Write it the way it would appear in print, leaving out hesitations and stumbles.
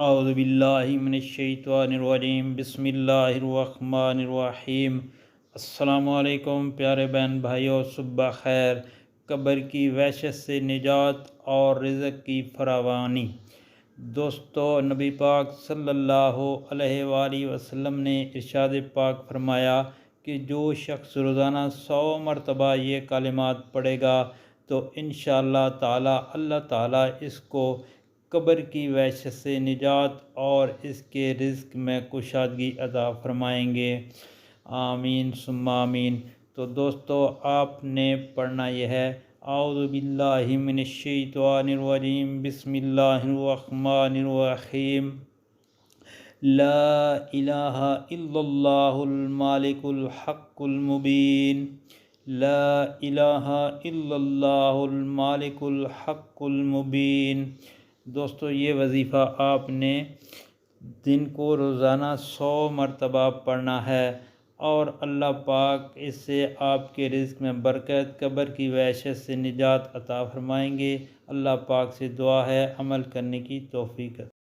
اعوذ باللہ من الشیطان الرجیم بسم اللہ الرحمن الرحیم۔ السلام علیکم پیارے بہن بھائیو، صبح خیر۔ قبر کی وحشت سے نجات اور رزق کی فراوانی۔ دوستو، نبی پاک صلی اللہ علیہ وآلہ وسلم نے ارشاد پاک فرمایا کہ جو شخص روزانہ 100 مرتبہ یہ کلمات پڑھے گا تو انشاءاللہ تعالی اللہ تعالی اس کو قبر کی وحشت سے نجات اور اس کے رزق میں کشادگی عطا فرمائیں گے۔ آمین ثم آمین۔ تو دوستو، آپ نے پڑھنا یہ ہے: اعوذ باللہ من الشیطان الرجیم بسم اللہ الرحمن الرحیم۔ لا الہ الا اللہ المالک الحق المبین۔ لا الہ الا اللہ المالک الحق المبین۔ دوستو، یہ وظیفہ آپ نے دن کو روزانہ 100 مرتبہ پڑھنا ہے اور اللہ پاک اس سے آپ کے رزق میں برکت، قبر کی وحشت سے نجات عطا فرمائیں گے۔ اللہ پاک سے دعا ہے عمل کرنے کی توفیق عطا